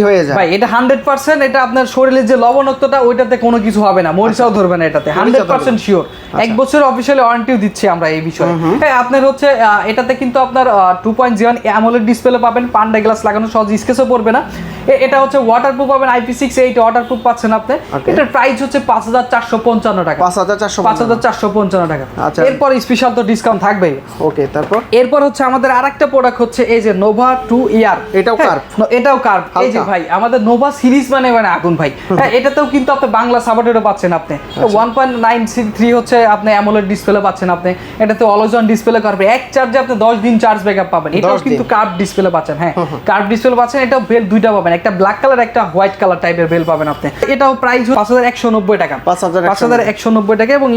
হয়ে যায় ভাই। এটা 100% এটা আপনার শরীরের যে লবণাক্তটা ওইটাতে কোনো কিছু হবে না, মরিচাও ধরবে না এটাতে, 100% শিওর। 1 বছর অফিশিয়ালি ওয়ারেন্টিও দিচ্ছি আমরা এই বিষয়ে। হ্যাঁ, আপনার হচ্ছে এটাতে কিন্তু আপনার 2.0 অ্যামোলেড ডিসপ্লে পাবেন, পান্ডা গ্লাস লাগানো, সহজ স্কেচও পড়বে না। এটা হচ্ছে ওয়াটারপ্রুফ পাবেন, IP68 ওয়াটারপ্রুফ পাচ্ছেন আপনি। এটার প্রাইস হচ্ছে 5455 টাকা। 5455 টাকা। আচ্ছা, এরপর স্পেশাল তো ডিসকাউন্ট থাকবেই। ওকে, তারপর এরপর হচ্ছে আমাদের আরেকটা প্রোডাক্ট হচ্ছে এই যে নোভা 2 ইয়ার। এটাও কার্ভ। এটাও কার্ভ। এই যে ভাই আমাদের নোভা সিরিজ মানে আগুন ভাই। হ্যাঁ, এটাতেও কিন্তু আপনি বাংলা সাপোর্টেডও পাচ্ছেন আপনি। 1.93 হচ্ছে আপনি অ্যামোলেড ডিসপ্লে পাচ্ছেন আপনি। এটাতে অলওয়েজ অন ডিসপ্লে করবে, এক চার্জে আপনি 10 দিন চার্জ ব্যাকআপ পাবেন। এটাও কিন্তু কার্ভ ডিসপ্লে পাচ্ছেন। হ্যাঁ, কার্ভ ডিসপ্লে পাচ্ছেন। এটাও বেল দুইটা পাবেন, একটা ব্ল্যাক কালার একটা হোয়াইট কালার টাইপের বেল পাবেন আপনি। এটাও প্রাইস 5190 টাকা। 5190 টাকা। এবং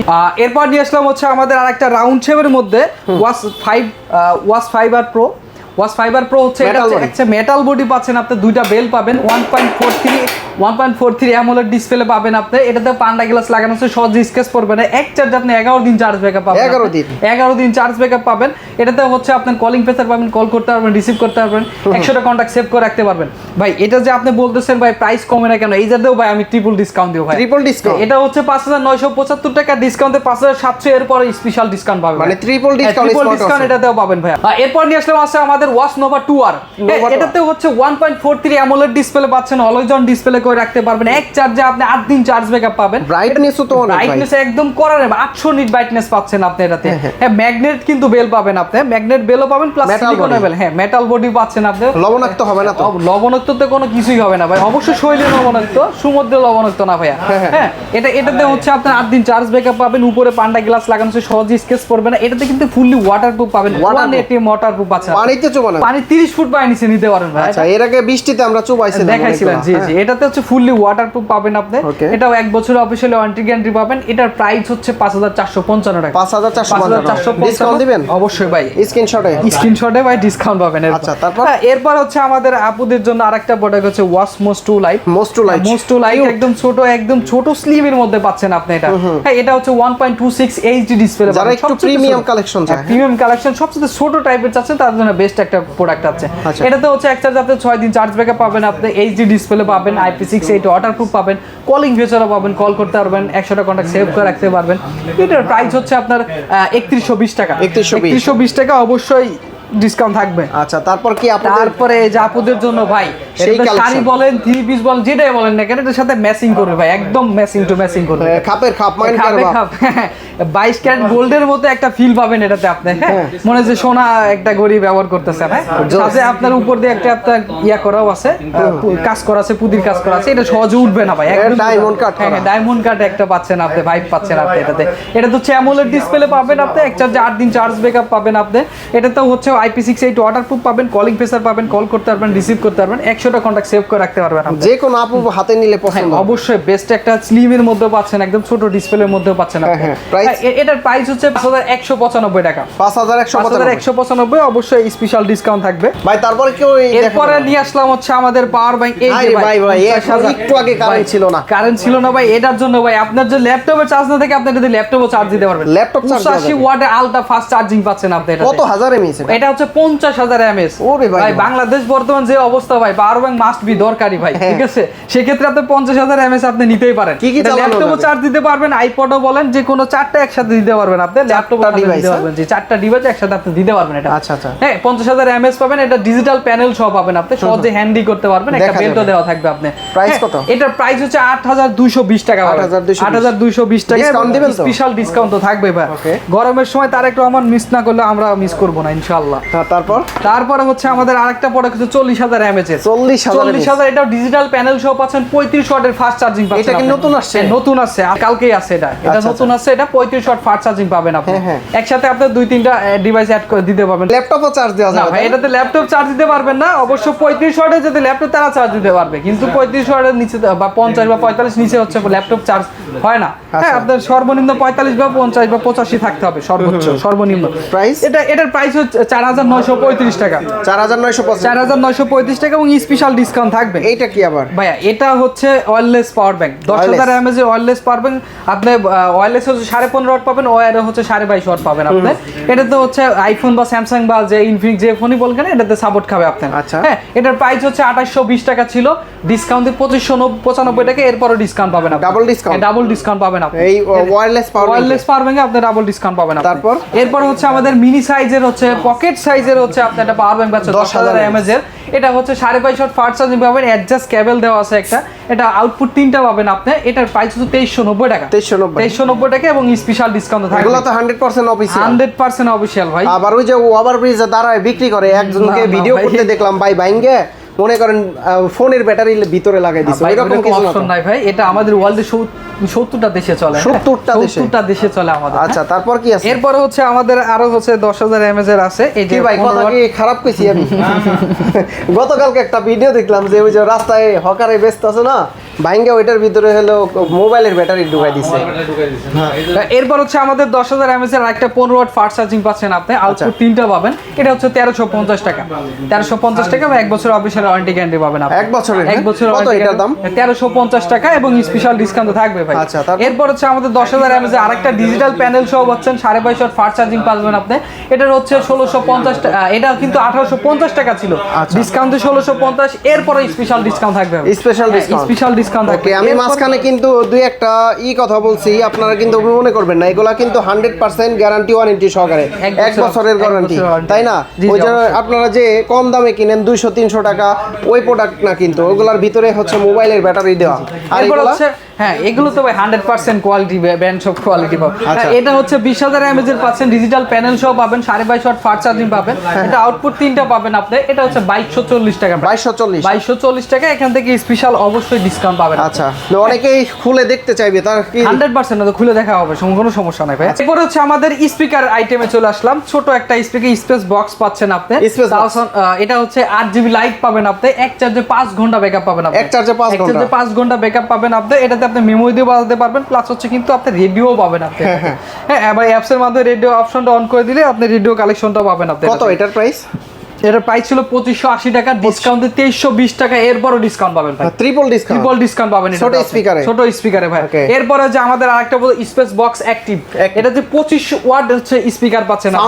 এরপর নিয়ে আসলাম হচ্ছে আমাদের আরেকটা রাউন্ড শেপের মধ্যে ওয়াস ফাইবার প্রো। ওয়াস ফাইবার প্রো হচ্ছে এটা হচ্ছে মেটাল বডি পাচ্ছেন আপনি, দুইটা বেল পাবেন, 1.43 অ্যামোলেড ডিসপ্লে পাবেন আপনি। এটাতে পান্ডা গ্লাস লাগানো আছে, সহজে স্কেচ পড়বে না। এক চার্জ আপনি 11 দিন চার্জ ব্যাকআপ পাবেন। 11 দিন চার্জ ব্যাকআপ পাবেন। এটাতে হচ্ছে আপনি কলিং ফিচার পাবেন, কল করতে পারবেন, রিসিভ করতে পারবেন, 100টা কন্টাক্ট সেভ করে রাখতে পারবেন। ভাই এটা যে আপনি বলতেছেন ভাই প্রাইস কমে না কেন, এই জাতেও ভাই আমি ট্রিপল ডিসকাউন্ট দিও ভাই। ট্রিপল ডিসকাউন্ট এটা হচ্ছে 5975 টাকা ডিসকাউন্টে 5700 এর পরে স্পেশাল ডিসকাউন্ট পাবেন, মানে ট্রিপল ডিসকাউন্ট এটাতেও পাবেন ভাই। এরপর নিয়ে আসলাম আছে আমাদের ওয়াস নোভা 2 আর। এটাতে হচ্ছে 1.43 অ্যামোলেড ডিসপ্লে পাচ্ছেন, অলওয়েজ অন ডিসপ্লে করে রাখতে পারবেন, এক চার্জে আপনি 8 দিন চার্জ ব্যাকআপ পাবেন। ব্রাইটনেসও তো অনেক, ব্রাইটনেস একদম করা নেই, 800 নিট ব্রাইটনেস পাচ্ছেন আপনি এটাতে। হ্যাঁ, ম্যাগনেট কিন্তু বেল পাবেন আপনি, ম্যাগনেট বেলও পাবেন প্লাস সিলিকন বেল। হ্যাঁ, মেটাল বডি পাচ্ছেন আপনি। লবণাক্ত হবে না তো? লবণাক্ততে কোনো কিছুই হবে না ভাই, অবশ্যই শৈলী লবণাক্ত, সমুদ্র লবণাক্ত না ভাইয়া। হ্যাঁ, এটাতে হচ্ছে আপনার 8 দিন চার্জ ব্যাকআপ পাবেন, উপরে পান্ডা গ্লাস লাগানো আছে, সহজে স্কেচ পড়বে না। এটাতে কিন্তু ফুললি ওয়াটারপ্রুফ পাবেন, 180 ওয়াটারপ্রুফ আছে। পানিতে চুবানো, পানি 30 ফুট পানি নিচে নিতে পারেন ভাই। আচ্ছা, এর আগে বৃষ্টিতে আমরা চুবাইছিলাম, দেখাইছিলাম। জি জি, এটাতে হচ্ছে ফুললি ওয়াটারপ্রুফ পাবেন আপনি। এটাও 1 বছর অফিশিয়ালি ওয়ারেন্টি গ্যারান্টি পাবেন। এটার প্রাইস হচ্ছে 5455 টাকা। 5455 ডিসকাউন্ট দিবেন অবশ্যই ভাই, স্ক্রিনশটে ভাই ডিসকাউন্ট পাবেন। আচ্ছা, তারপর এরপর হচ্ছে আমাদের আপুদের জন্য আরেকটা প্রোডাক্ট হচ্ছে ওয়াস মোস্ট টু লাইট। মোস্ট টু লাইট একদম ছোট স্লিম এর মধ্যে পাচ্ছেন আপনি এটা। হ্যাঁ, এটা হচ্ছে 1.26 এইচডি ডিসপ্লে, যারা একটু প্রিমিয়াম কালেকশন চায়, প্রিমিয়াম কালেকশন সবচেয়ে ছোট টাইপের চাচ্ছেন তার জন্য বেস্ট একটা প্রোডাক্ট আছে। এটাতে হচ্ছে এক চার্জ আপনি 6 দিন চার্জ ব্যাকআপ পাবেন আপনি, এইচডি ডিসপ্লে পাবেন, IP68 ওয়াটারপ্রুফ পাবেন, কলিং ফিচারও পাবেন, কল করতে পারবেন, 100টা কন্টাক্ট সেভ করে রাখতে পারবেন। এটার প্রাইস হচ্ছে আপনার 3120 টাকা। 3120 টাকা অবশ্যই ডিসকাউন্ট থাকবে। আচ্ছা, তারপর কি আপনাদের? তারপরে এই যে আপুদের জন্য ভাই শাড়ি বলেন, 3 পিস বলেন, যেটাই বলেন না কেন এটার সাথে ম্যাচিং করবে ভাই, একদম ম্যাচিং টু ম্যাচিং করবে। খাপের খাপ, মাইন্ড কারবা 22 ক্যারেট গোল্ডের মতো একটা ফিল পাবেন এটাতে আপনি। হ্যাঁ, মনে হচ্ছে সোনা একটা গড়ি ব্যবহার করতেছেন। হ্যাঁ, সাথে আপনার উপর দিয়ে একটা আপনার ইয়া করাও আছে, কাজ করা আছে, পুদির কাজ করা আছে। এটা সহজে উঠবে না ভাই, একদম ডায়মন্ড কাট। হ্যাঁ, ডায়মন্ড কাট একটা পাচ্ছেন আপনি, ভাইব পাচ্ছেন আপনি এটাতে। এটা তো অ্যামোলেড ডিসপ্লে পাবেন আপনি, এক চার্জে 8 দিন চার্জ ব্যাকআপ পাবেন আপনি। এটাতেও হচ্ছে IP68 ওয়াটারপ্রুফ পাবেন, কলিং ফিচার পাবেন, কল করতে পারবেন, রিসিভ করতে পারবেন, 100টা কন্টাক্ট সেভ করে রাখতে পারবেন আপনি। যে কোনো আপু হাতে নিলে পছন্দ, অবশ্যই বেস্ট একটা স্লিম এর মধ্যে পাচ্ছেন, একদম ছোট ডিসপ্লের মধ্যে পাচ্ছেন আপনি। এটার প্রাইস হচ্ছে 5195 টাকা। 5195 অবশ্যই স্পেশাল ডিসকাউন্ট থাকবে ভাই। তারপরে কেউ এরপরে নিয়ে আসলাম হচ্ছে আমাদের পাওয়ার ব্যাংক। এই যে ভাই একটু আগে কারেন্ট ছিল না ভাই, এটার জন্য ভাই আপনার যে ল্যাপটপে চার্জ না থাকে আপনি যদি ল্যাপটপে চার্জ দিতে পারবেন। ল্যাপটপ চার্জ 80 ওয়াটের আলট্রা ফাস্ট চার্জিং পাচ্ছেন আপনি। এটা কত হাজার এমএএইচ? এটা হচ্ছে 50000 এমএএইচ। ওরে ভাই, বাংলাদেশ বর্তমান যে অবস্থা ভাই, পাওয়ার ব্যাংক মাস্ট বি দরকারি ভাই। ঠিক আছে, সেই ক্ষেত্রে আপনি 50000 এমএএইচ আপনি নিতেই পারেন। ল্যাপটপে চার্জ দিতে পারবেন, আইপডও বলেন, যে কোনো 4টা একসাথে দিতে পারবেন আপনি। ল্যাপটপে দিতে পারবেন, যে 4টা ডিভাইস একসাথে আপনি দিতে পারবেন এটা। আচ্ছা আচ্ছা, হ্যাঁ, 50000 এমএএইচ পাবেন। এটা ডিজিটাল প্যানেল সহ পাবেন আপনি, সহজে হ্যান্ডি করতে পারবেন, একটা বেল্টও দেওয়া থাকবে আপনি। প্রাইস কত? এটার প্রাইস হচ্ছে 8220 টাকা। 8220 টাকা। ডিসকাউন্ট দিবেন তো? স্পেশাল ডিসকাউন্ট তো থাকবে ভাই। গরমের সময় তারেক রহমান মিস না করলে আমরা মিস করব না ইনশাআল্লাহ। তারপরে হচ্ছে আমাদের আরেকটা প্রোডাক্ট হচ্ছে 40000 এমএএইচ এর। 40000 এটাও ডিজিটাল প্যানেল সহ পাচ্ছেন, 35 ওয়াটের ফাস্ট চার্জিং পাচ্ছেন। এটা কি নতুন আসছে? নতুন আসছে, আর কালকেই আছে এটা। এটা নতুন আসছে, এটা 35 ওয়াট ফাস্ট চার্জিং পাবেন আপনি। একসাথে আপনি 2-3টা ডিভাইস অ্যাড করে দিতে পারবেন। ল্যাপটপও চার্জ দেওয়া যাবে না ভাই, এটাতে ল্যাপটপ চার্জ দিতে পারবেন না। অবশ্য 35 ওয়াটের যদি ল্যাপটপ তারা চার্জ দিতে পারবে, কিন্তু 35 ওয়াটের নিচে বা 50 বা 45 নিচে হচ্ছে ল্যাপটপ চার্জ হয় না। হ্যাঁ, আপনার সর্বনিম্ন 45 বা 50 বা 85 থাকতে হবে সর্বোচ্চ, সর্বনিম্ন প্রাইস। এটার প্রাইস হচ্ছে 4935 টাকা। 4935 টাকা এবং স্পেশাল ডিসকাউন্ট থাকবে। এইটা কি আবার ভাইয়া এটা হচ্ছে ওয়্যারলেস পাওয়ার ব্যাংক 10,000 mAh এর ওয়্যারলেস পাওয়ার ব্যাংক। আপনি ওয়্যারলেস হচ্ছে 15.5 ওয়াট পাবেন, ওয়্যারে হচ্ছে 22.5 ওয়াট পাবেন আপনি। এটাতে হচ্ছে আইফোন বা স্যামসাং বা যে ইনফিনিক্স যে ফোনই বলবেন এটাতে সাপোর্ট খাবে আপনার। আচ্ছা। হ্যাঁ, এটার প্রাইস হচ্ছে 2820 টাকা ছিল, ডিসকাউন্টে 2595 টাকা, এরপরও ডিসকাউন্ট পাবেন আপনি। ডাবল ডিসকাউন্ট, ডাবল ডিসকাউন্ট পাবেন আপনি এই ওয়্যারলেস পাওয়ার ব্যাংকে আপনি ডাবল ডিসকাউন্ট পাবেন আপনি। এরপর হচ্ছে আমাদের মিনি সাইজের হচ্ছে পকেট সাইজের হচ্ছে আপনি একটা পাওয়ার ব্যাংক পাচ্ছেন 10,000 mAh এর। এটা হচ্ছে 5.5 ওয়াট ফাস্ট চার্জিং পাবেন, অ্যাডজাস্ট কেবল দেওয়া আছে একটা। এটা আউটপুট 3টা পাবেন আপনি। এটার প্রাইস হচ্ছে 2390 টাকা। 2390 টাকা এবং স্পেশাল ডিসকাউন্ট থাকবে। এগুলো তো 100% অফিশিয়াল, 100% অফিশিয়াল ভাই। আবার ওই যে ওভারব্রিজে দাঁড়ায় বিক্রি করে, একজনকে ভিডিও করতে দেখলাম ভাই বাইঙ্গে মনে করেন ফোনের ব্যাটারি ভিতরে লাগাই দিছে, এরকম কিছু অপশন নাই ভাই। এটা আমাদের ওয়ার্ল্ডে 70টা দেশে চলে, 70টা দেশে চলে আমাদের। আচ্ছা, তারপর কি আছে? এরপর হচ্ছে আমাদের আরো হচ্ছে 10,000 mAh এর আছে। এই যে ভাই কথা কি খারাপ কইছি আমি? গতকালকে একটা ভিডিও দেখলাম যে ওই যে রাস্তায় হকারে ব্যস্ত আছে না, বাইঙ্গে ওইটার ভিতরে হলো মোবাইলের ব্যাটারি ঢুকাই দিছে। এরপর হচ্ছে আমাদের 10,000 mAh এর একটা 15 ওয়াট ফাস্ট চার্জিং পাচ্ছেন আপনি, আউটপুট 3টা পাবেন। এটা হচ্ছে 1350 টাকা। 1350 টাকা এবং 1 বছর অফিশিয়াল ওয়ারেন্টি গ্যারান্টি পাবেন আপনি। 1 বছরের? 1 বছর কত এটার দাম? 1350 টাকা এবং স্পেশাল ডিসকাউন্ট থাকবে ভাই। আচ্ছা, এরপর হচ্ছে আমাদের 10,000 mAh আরেকটা ডিজিটাল প্যানেল সহ পাচ্ছেন, 5.5 ওয়াট ফাস্ট চার্জিং পাবেন আপনি। এটার হচ্ছে 1650 টাকা, এটা কিন্তু 1850 টাকা ছিল, ডিসকাউন্টে 1650। এরপরে স্পেশাল ডিসকাউন্ট থাকবে, স্পেশাল ডিসকাউন্ট থাকবে। আমি মাঝখানে কিন্তু দুই একটা কথা বলছি, আপনারা কিন্তু মনে করবেন না, এগুলা কিন্তু 100% গ্যারান্টি ওয়ারেন্টি সহকারে, 1 বছরের গ্যারান্টি, তাই না? ওই যে আপনারা যে কম দামে কিনেন 200-300 টাকা, ওই প্রোডাক্ট না কিন্তু, ওগুলার ভিতরে হচ্ছে মোবাইলের ব্যাটারি দেওয়া। আর এগুলা হ্যাঁ, এগুলো তো ভাই 100% কোয়ালিটি, ব্র্যান্ড সব কোয়ালিটি পাবেন। এটা হচ্ছে 20,000 mAh এর পাচ্ছেন, ডিজিটাল প্যানেল সহ পাবেন, 22.5 ওয়াট ফাস্ট চার্জিং পাবেন। এটা আউটপুট 3টা পাবেন আপনি। এটা হচ্ছে 2240 টাকা। 2240 টাকা। এখান থেকে স্পেশাল অবশ্যই ডিসকাউন্ট পাবেন। আচ্ছা, অনেকেই খুলে দেখতে চাইবে, তার কি 100% না তো খুলে দেখা হবে, কোনো সমস্যা নাই ভাই। এরপর হচ্ছে আমাদের স্পিকার আইটেমে চলে আসলাম। ছোট একটা স্পিকার স্পেস বক্স পাচ্ছেন আপনি। এটা হচ্ছে 8GB লাইট পাবেন আপনি, এক চার্জে 5 ঘন্টা ব্যাকআপ পাবেন আপনি। এক চার্জে 5 ঘন্টা ব্যাকআপ পাবেন আপনি। এটাতে আপনি মেমোরি দিয়ে বাজাতে পারবেন, প্লাস হচ্ছে কিন্তু আপনি রেডিও পাবেন আপনি। হ্যাঁ, এবার অ্যাপস এর মাধ্যমে রেডিও অপশনটা অন করে দিলে আপনি রেডিও কালেকশনটা পাবেন আপনি। কত এটার প্রাইস? এটার প্রাইস ছিল 2580 টাকা, ডিসকাউন্টে 2320 টাকা। এরপরও ডিসকাউন্ট পাবেন ভাই, ট্রিপল ডিসকাউন্ট পাবেন ছোট স্পিকারে ভাই। এরপরে যে আমাদের আরেকটা বলতে স্পেস বক্স অ্যাক্টিভ, এটাতে 25 ওয়াট হচ্ছে স্পিকার পাচ্ছেন আপনি।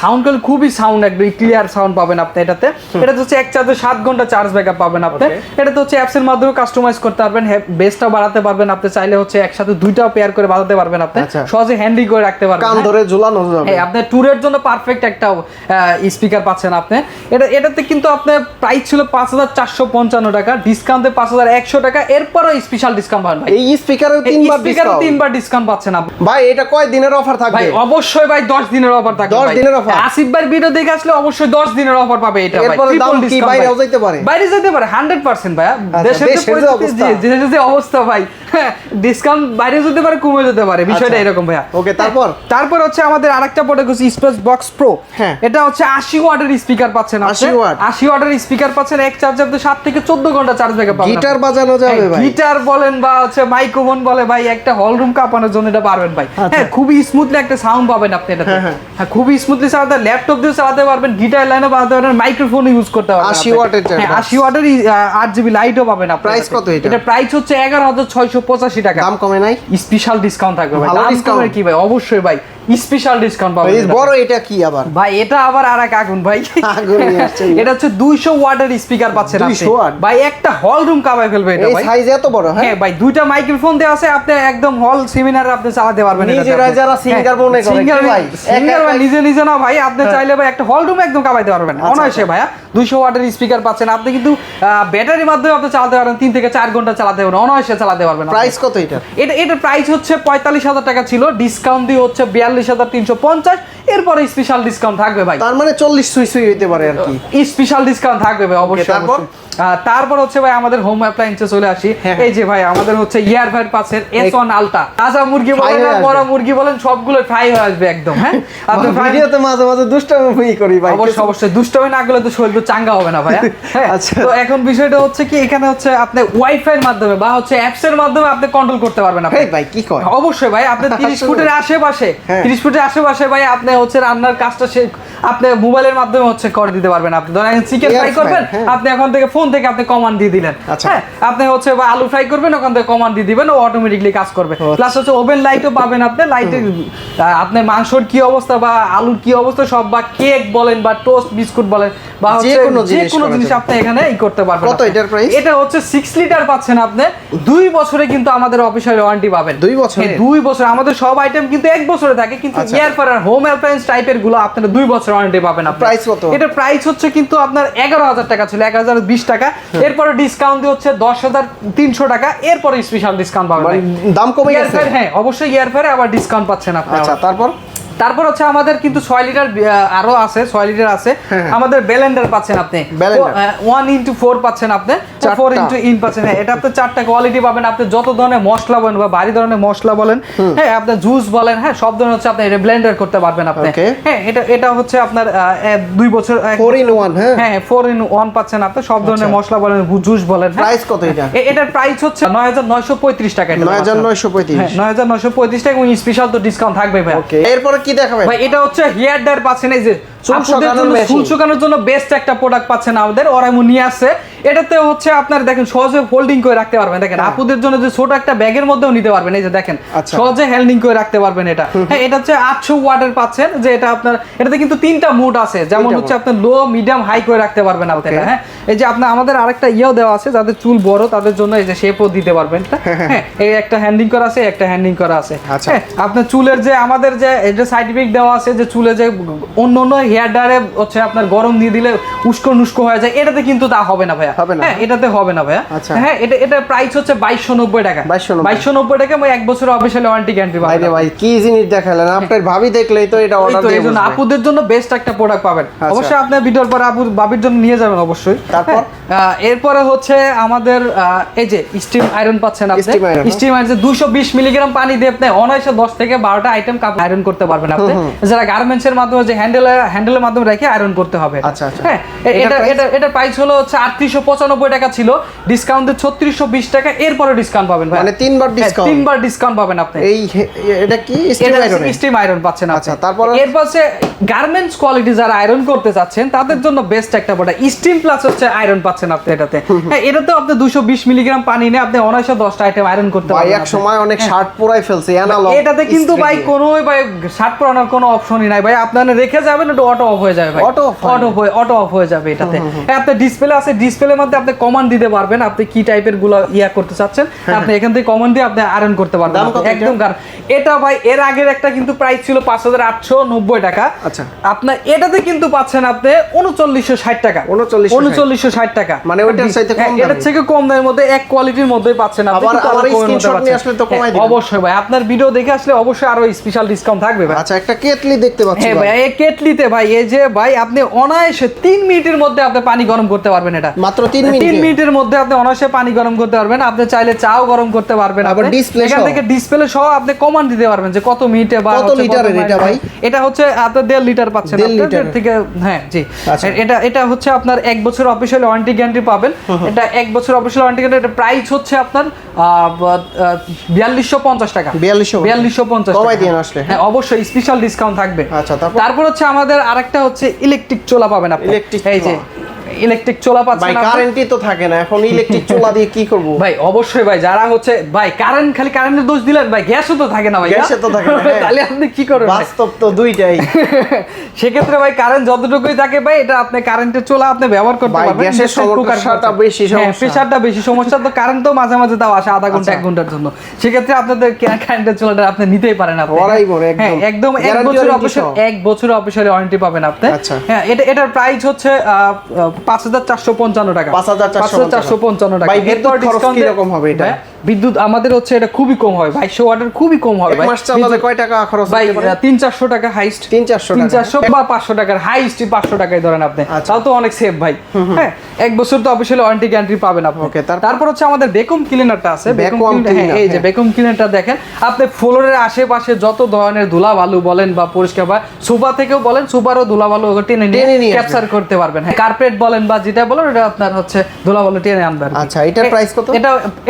সাউন্ড কোয়ালিটি খুবই সাউন্ড, একদম ক্লিয়ার সাউন্ড পাবেন আপনি এটাতে। এটা হচ্ছে এক চার্জে 7 ঘন্টা চার্জ ব্যাকআপ পাবেন আপনি। এটাতে হচ্ছে অ্যাপস এর মাধ্যমে কাস্টমাইজ করতে পারবেন, বেসটা বাড়াতে পারবেন আপনি, চাইলে হচ্ছে একসাথে দুইটাও পেয়ার করে বাজাতে পারবেন আপনি, সহজে হ্যান্ডি করে রাখতে পারবেন, কান ধরে ঝুলানো যাবে। হ্যাঁ, আপনি ট্যুরের জন্য পারফেক্ট একটা স্পিকার পাচ্ছেন আপনি। এটাতে কিন্তু আপনার প্রাইস ছিল 5455 টাকা, ডিসকাউন্টে 5100 টাকা। এরপরও স্পেশাল ডিসকাউন্ট পাবেন ভাই। এই স্পিকারে 3বার ডিসকাউন্ট পাচ্ছেন আপনি ভাই। এটা কয় দিনের অফার থাকবে? ভাই অবশ্যই ভাই 10 দিনের অফার থাকবে। 10 দিনের অফার। আসিফ ভাই ভিডিও দেখে আসলে অবশ্যই 10 দিনের অফার পাবে এটা ভাই। এরপর দাম কি বাইরেও যেতে পারে? বাইরে যেতে পারে 100% ভাই। দেশের যে অবস্থা ভাই, ডিসকাউন্ট বাইরে যেতে পারে, কমে যেতে পারে, বিষয়টা এরকম ভাইয়া। ওকে, তারপর হচ্ছে আমাদের আরেকটা প্রোডাক্ট হচ্ছে স্পেস বক্স প্রো। এটা হচ্ছে 80 ওয়াটের স্পিকার পাচ্ছেন আপনি। 80 ওয়াটের স্পিকার পাচ্ছেন, এক চার্জে আপনি 7 থেকে 14 ঘন্টা চার্জ ব্যাকআপ পাবেন। গিটার বাজানো যাবে ভাই, গিটার বলেন বা হচ্ছে মাইক্রোফোন বলে ভাই, একটা হল রুম কাঁপানোর জন্য এটা পারবেন ভাই। হ্যাঁ, খুবই স্মুথলি একটা সাউন্ড পাবেন আপনি এটাতে। হ্যাঁ, খুবই স্মুথলি চালাতে, ল্যাপটপ দিয়ে চালাতে পারবেন, গিটার লাইনে বাজাতে পারবেন, মাইক্রোফোন ইউজ করতে পারবেন। 80 ওয়াটের, হ্যাঁ 80 ওয়াটের 8GB লাইটও পাবেন আপনি। প্রাইস কত এটা? এটা প্রাইস হচ্ছে 11685 টাকা। দাম কমে নাই? স্পেশাল ডিসকাউন্ট থাকবে ভাই। দাম কমে কি ভাই? অবশ্যই ভাই, স্পেশাল ডিসকাউন্ট পাবেন। এই বড় এটা কি আবার ভাই? এটা আবার আরেক আগুন ভাই। এটা হচ্ছে 200 ওয়াটের স্পিকার পাচ্ছেন আপনি ভাই, একটা হল রুম কাঁপায় ফেলবে এটা ভাই। এই সাইজ এত বড়? হ্যাঁ ভাই, দুইটা মাইক্রোফোন দেওয়া আছে, আপনি একদম হল সেমিনারে আপনি চালাতে পারবেন। নিজেরা যারা সিঙ্গার মনে করে ভাই, সিঙ্গার ভাই নিজে না ভাই, আপনি চাইলে ভাই একটা হল রুম একদম কাঁপাইতে পারবেন অনায়াসে ভাইয়া। 200 ওয়াটের স্পিকার পাচ্ছেন আপনি, কিন্তু ব্যাটারির মাধ্যমে আপনি চালাতে পারবেন, 3 থেকে 4 ঘন্টা চালাতে পারবেন, অনায়াসে চালাতে পারবেন। প্রাইস কত এটা? এটার প্রাইস হচ্ছে 45,000 টাকা ছিল, ডিসকাউন্ট দিয়ে হচ্ছে 42,350। এরপরে স্পেশাল ডিসকাউন্ট থাকবে ভাই, তার মানে 40 সুই হইতে পারে আর কি। স্পেশাল ডিসকাউন্ট থাকবে ভাই অবশ্যই। তারপর হচ্ছে ভাই আমাদের হোম অ্যাপ্লায়েন্সে চলে আসি। এই যে ভাই আমাদের হচ্ছে ইয়ার ভাই পাচ্ছেন S1 আলট্রা। তাজা মুরগি বলেন আর মরা মুরগি বলেন, সবগুলো ফ্রাই হয়ে আসবে একদম। হ্যাঁ, আপনি ভিডিওতে মাঝে মাঝে দুষ্টামি করি ভাই। অবশ্যই দুষ্টামি না করলে তো শরীর তো চাঙ্গা হবে না ভাই। হ্যাঁ, তো এখন বিষয়টা হচ্ছে কি, এখানে হচ্ছে আপনি ওয়াইফাই এর মাধ্যমে বা হচ্ছে অ্যাপস এর মাধ্যমে আপনি কন্ট্রোল করতে পারবেন আপনি। ভাই কি কয়? অবশ্যই ভাই, আপনি 30 ফুটের আশেপাশে 30 ফুটের আশেপাশে ভাই আপনি হচ্ছে রান্নার কাজটা আপনি মোবাইলের মাধ্যমে হচ্ছে করে দিতে পারবেন। আপনি ধরেন চিকেন ফ্রাই করবেন, আপনি এখন থেকে ফোন থেকে আপনি কমান্ড দিয়ে দিলেন, হ্যাঁ আপনি হচ্ছে বা আলু ফ্রাই করবেন, ওখান থেকে কমান্ড দিয়ে দিবেন, ও অটোমেটিকলি কাজ করবে। প্লাস হচ্ছে ওভেন লাইটও পাবেন আপনি, লাইটে আপনি মাংসর কি অবস্থা বা আলুর কি অবস্থা সব, বা কেক বলেন বা টোস্ট বিস্কুট বলেন বা হচ্ছে যে কোনো জিনিস আপনি এখানে করতে পারবেন। কত এটার প্রাইস? এটা হচ্ছে 6 লিটার পাচ্ছেন আপনি 2 বছরে, কিন্তু আমাদের অফিসিয়াল ওয়ারেন্টি পাবেন 2 বছরে। 2 বছর আমাদের সব আইটেম কিন্তু 1 বছরে থাকে, কিন্তু এয়ার ফ্রায়ার হোম অ্যাপ্লায়েন্স টাইপের গুলো আপনারা 2 বছর ওয়ারেন্টি পাবেন। আপনি প্রাইস কত? এটা প্রাইস হচ্ছে কিন্তু আপনার 11000 টাকা ছিল, 1020 টাকা, এরপরে ডিসকাউন্ট দিয়ে হচ্ছে 10300 টাকা, এরপরে স্পেশাল ডিসকাউন্ট পাবেন। দাম কমে গেছে? হ্যাঁ অবশ্যই এয়ার ফ্রায়ারে আবার ডিসকাউন্ট পাচ্ছেন আপনি। আচ্ছা তারপর হচ্ছে আমাদের কিন্তু 6 লিটার আরো আছে, 6 লিটার আছে আমাদের ব্লেন্ডার পাচ্ছেন আপনি 1x4 পাচ্ছেন আপনি, 4x পাচ্ছেন। হ্যাঁ এটা আপনি 4টা কোয়ালিটি পাবেন। আপনি যত ধরনের মশলা বলেন বা ভারী ধরনের মশলা বলেন, হ্যাঁ আপনি জুস বলেন, হ্যাঁ সব ধরনের হচ্ছে আপনি এটা ব্লেন্ডার করতে পারবেন আপনি। হ্যাঁ এটা হচ্ছে আপনার 2 বছর 4-in-1। হ্যাঁ 4-in-1 পাচ্ছেন আপনি, সব ধরনের মশলা বলেন, জুস বলেন। প্রাইস কত এটা? এটার প্রাইস হচ্ছে 9935 টাকা। 9935। হ্যাঁ 9935 টাকা, এবং স্পেশাল তো ডিসকাউন্ট থাকবে ভাই। ওকে এরপর কি দেখাবেন ভাই? এটা হচ্ছে হেয়ার ড্রায়ার পাচ্ছেন, এই যে চুল শুকানোর জন্য বেস্ট একটা প্রোডাক্ট পাচ্ছেন আমাদের, ওরাইমো নিয়ে আসছে। এটাতে হচ্ছে আপনার দেখেন সহজে হোল্ডিং করে রাখতে পারবেন। দেখেন আপুদের জন্য যে ছোট একটা ব্যাগের মধ্যেও নিতে পারবেন, এই যে দেখেন সহজে হোল্ডিং করে রাখতে পারবেন এটা। হ্যাঁ এটা হচ্ছে 800 ওয়াটের পাচ্ছেন, যে এটা আপনার এটাতে কিন্তু 3টা মোড আছে, যেমন হচ্ছে আপনি লো মিডিয়াম হাই করে রাখতে পারবেন আপনারা। হ্যাঁ এই যে আপনার আমাদের আরেকটা ইয়েও দেওয়া আছে, যাদের চুল বড় তাদের জন্য এই যে শেপও দিতে পারবেন। হ্যাঁ এই একটা হ্যান্ডিং করা আছে, একটা হ্যান্ডিং করা আছে। হ্যাঁ আপনার চুলের যে আমাদের যে এটা সার্টিফিকেট দেওয়া আছে, যে চুলে যে অন্য হেয়ার ড্রায়ারে হচ্ছে আপনার গরম দিয়ে দিলে উস্কো নুস্কো হয়ে যায়, এটাতে কিন্তু তা হবে না ভাইয়া। হ্যাঁ এটাতে হবে না ভাইয়া। হ্যাঁ এটা প্রাইস হচ্ছে 2290 টাকা। 2290 টাকা, আমি 1 বছরের অফিশিয়াল ওয়ারেন্টি গ্যারান্টি পাবেন। ভাই ভাই কি জিনিস দেখালেন আপনার ভাবি, দেখলেই তো এটা অর্ডার দিয়ে দিবেন। আপুদের জন্য বেস্ট একটা প্রোডাক্ট পাবেন। অবশ্যই আপনি ভিডিওর পরে ভাবির জন্য নিয়ে যাবেন অবশ্যই। তারপর এরপরে হচ্ছে আমাদের এই যে স্টিম আয়রন পাচ্ছেন আপনি। স্টিম আয়রন 220 মিলিগ্রাম পানি দিয়ে আপনি অনায়াসে 10 থেকে 12টা আইটেম কাপড় আয়রন করতে পারবেন আপনি, যারা গার্মেন্টস এর মাধ্যমে যে হ্যান্ডেলের মাধ্যমে রেখে আয়রন করতে হবে। হ্যাঁ এটা প্রাইস হলো হচ্ছে 3895 টাকা ছিল, ডিসকাউন্ট দিয়ে 3620 টাকা, এরপরে ডিসকাউন্ট পাবেন ভাই। মানে 3বার ডিসকাউন্ট পাবেন আপনি। এই এটা কি স্টিম আয়রন পাচ্ছেন। আচ্ছা তারপর এরপর হচ্ছে গার্মেন্টস কোয়ালিটি যারা আয়রন করতে চাচ্ছেন তাদের জন্য বেস্ট একটা প্রোডাক্ট স্টিম প্লাস হচ্ছে আয়রন পাচ্ছেন আপনি এটাতে। হ্যাঁ এটাতেও আপনি 220 মিলিগ্রাম পানি নিয়ে আপনি অনায়াসে 10টা আইটেম আয়রন করতে পারবেন। ভাই এক সময় অনেক শার্ট পুরাই ফেলছে অ্যানালগ, এটাতে কিন্তু ভাই কোনোই ভাই শার্ট পরানোর কোনো অপশনই নাই ভাই, আপনারা রেখে যাবেন এটা অটো অফ হয়ে যাবে ভাই, অটো অফ হয়ে যাবে এটাতে। আপনার ডিসপ্লে আছে, ডিসপ্লের মধ্যে আপনি কমান্ড দিতে পারবেন আপনি কি টাইপের গুলো করতে চাচ্ছেন, আপনি এখান থেকে কমান্ড দিয়ে আপনি আয়রন করতে পারবেন একদম। এটা ভাই এর আগের একটা কিন্তু প্রাইস ছিল 5890 টাকা। আচ্ছা আপনার এটাতে কিন্তু পাচ্ছেন আপনি 3960 টাকা। 3960 টাকা, মানে ওইটার চাইতে কম, এটার থেকে কম দামের মধ্যে এক কোয়ালিটির মধ্যে পাচ্ছেন আপনি। আবার স্ক্রিনশট নিয়ে আসলে তো কমাই দিবেন অবশ্যই ভাই, আপনার ভিডিও দেখে আসলে অবশ্যই আরো স্পেশাল ডিসকাউন্ট থাকবে ভাই। আচ্ছা একটা কেটলি দেখতে পাচ্ছি। হ্যাঁ ভাই এই কেটলিতে ভাই এই যে ভাই আপনি অনায়াসে 3 মিনিটের মধ্যে আপনি পানি গরম করতে পারবেন। এটা মাত্র 3 মিনিটের মধ্যে আপনি অনায়াসে পানি গরম করতে পারবেন। আপনি চাইলে চাও গরম করতে পারবেন, আবার ডিসপ্লে এখান থেকে ডিসপ্লে সহ আপনি কমান্ড দিতে পারবেন যে কত মিনিটে বা কত লিটারের এটা ভাই। এটা হচ্ছে আপনি 1.5 লিটার পাচ্ছেন আপনাদের থেকে। হ্যাঁ জি এটা হচ্ছে আপনার 1 বছর অফিশিয়াল ওয়ারেন্টি গ্যারান্টি পাবেন। এটা 1 বছর অফিশিয়াল ওয়ারেন্টি গ্যারান্টি, এটা প্রাইস হচ্ছে আপনার 4250 টাকা। 4250 কমাই দিন আসলে। হ্যাঁ অবশ্যই স্পেশাল ডিসকাউন্ট থাকবে। আচ্ছা তারপর হচ্ছে আমাদের আরেকটা হচ্ছে ইলেকট্রিক চুলা পাবেন আপনি। এই যে ইলেকট্রিক চুলা পাচ্ছেন ভাই, কারেন্টই তো থাকে না এখন, ইলেকট্রিক চুলা দিয়ে কি করব ভাই? অবশ্যই ভাই, যারা হচ্ছে ভাই খালি কারেন্টের দোষ দিলেন ভাই, গ্যাসও তো থাকে না ভাই, গ্যাসও তো থাকে না, তাহলে আপনি কি করবেন? বাস্তব তো দুইটাই। সেক্ষেত্রে ভাই কারেন্ট যতটুকুই থাকে ভাই, এটা আপনি কারেন্টের চুলা আপনি ব্যবহার করতে পারবেন। গ্যাসের সমস্যাটা বেশি সমস্যা, প্রেসারটা বেশি সমস্যা, তো কারেন্ট তো মাঝে মাঝে তাও আসে আধা ঘন্টা 1 ঘন্টার জন্য, সেক্ষেত্রে আপনাদের কারেন্টের চুলাটা আপনি নিতেই পারেন আপনি। হ্যাঁ একদম 1 বছর অফিশিয়াল ওয়ারেন্টি পাবেন আপনি। হ্যাঁ এটার প্রাইস হচ্ছে 5455 টাকা। 5455 টাকা। ভাই বিদ্যুৎ খরচ কি রকম হবে এটা? বিদ্যুৎ আমাদের হচ্ছে এটা খুবই কম হয়, 2200 ওয়াটের খুবই কম হয় ভাই। এক মাস চালালে কয় টাকা খরচ ভাই? 300-400 টাকা হাইস্ট। 300 বা 500 টাকার হাইস্ট, 500 টাকায় ধরেন আপনি, তাও তো অনেক সেভ ভাই। হ্যাঁ 1 বছর তো অফিশিয়াল ওয়ারেন্টি গ্যারান্টি পাবেন আপনি। তারপর হচ্ছে আমাদের ভ্যাকুয়াম ক্লিনারটা আছে। এই যে ভ্যাকুয়াম ক্লিনারটা দেখেন, আপনি ফ্লোরের আশেপাশে যত ধরনের ধুলা বালু বলেন বা পরিষ্কার, বা সোফা থেকেও বলেন, সোফারও ধুলা বালু টেনে নিয়ে ক্যাপচার করতে পারবেন। কার্পেট বলেন বা যেটা বলেন, এটা আপনার হচ্ছে ধুলা বালু টেনে আনবে। আচ্ছা এটার প্রাইস কত?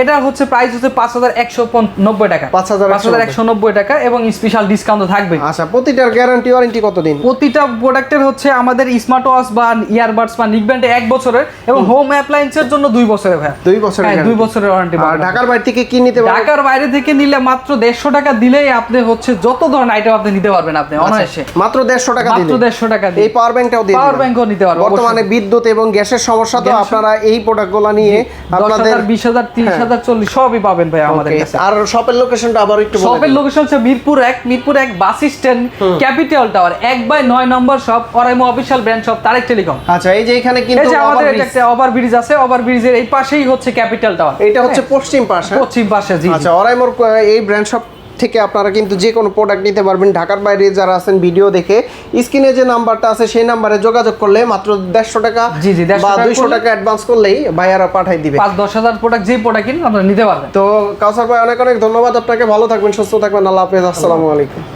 এটা হচ্ছে প্রাইস হচ্ছে 5190 টাকা, 5190 টাকা, এবং স্পেশাল ডিসকাউন্ট থাকবে। আচ্ছা, প্রতিটার গ্যারান্টি ওয়ারেন্টি কতদিন? প্রতিটা প্রোডাক্টের হচ্ছে আমাদের স্মার্ট ওয়াচ বা ইয়ারবাডস বা নিকব্যান্ড 1 বছরের, এবং হোম অ্যাপ্লায়েন্সের জন্য 2 বছরের ভাই। 2 বছরের হ্যাঁ, 2 guarantee। বছরের ওয়ারেন্টি। আর ঢাকার বাইরে থেকে কি নিতে পারবেন? ঢাকার বাইরে থেকে নিলে মাত্র 150 টাকা দিলেই আপনি হচ্ছে যত ধরনের আইটেম আপনি নিতে পারবেন আপনি অনায়াসে। মাত্র 150 টাকা দিলে? মাত্র 150 টাকা দিয়ে। এই পাওয়ার ব্যাংকটাও দিয়ে পাওয়ার দিবেন? ব্যাংকও নিতে পারবেন। বর্তমানে বিদ্যুৎ এবং গ্যাসের সমস্যা, তো আপনারা এই প্রোডাক্টগুলো নিয়ে আপনাদের 10,000 20,000 30,000 40 সবই পাবেন ভাই আমাদের কাছে। আর শপের লোকেশনটা আবার একটু বলে শপের দিন। লোকেশন হচ্ছে Mirpur 1 bus stand, capital tower 1/9 নম্বর shop, Oraimo official brand shop, Tarek telecom. আচ্ছা, এই যে এখানে এই কিন্তু যে আমাদের overbridge। একটা ওভারব্রিজ আছে, ওভারব্রিজের এই পাশেই হচ্ছে ক্যাপিটাল টাওয়ার। এটা হচ্ছে পশ্চিম পাশে। পশ্চিম পাশে, জি। আচ্ছা, অরাইমোর এই ব্র্যান্ড শপ থেকে আপনারা কিন্তু যে কোনো প্রোডাক্ট নিতে পারবেন। ঢাকার বাইরে যারা আছেন ভিডিও দেখে স্ক্রিনে যে নাম্বারটা আছে সেই নাম্বারে যোগাযোগ করলে মাত্র 150 টাকা জি, 150 বা টাকা 200 টাকা অ্যাডভান্স করলেই ভাইয়ারা পাঠাই দিবে। 5-10 হাজার প্রোডাক্ট, যে প্রোডাক্ট কিনুন আপনারা নিতে পারবেন। তো কাউসার ভাই, অনেক অনেক ধন্যবাদ আপনাকে। ভালো থাকবেন, সুস্থ থাকবেন। আল্লাহ হাফেজ। আসসালামু আলাইকুম।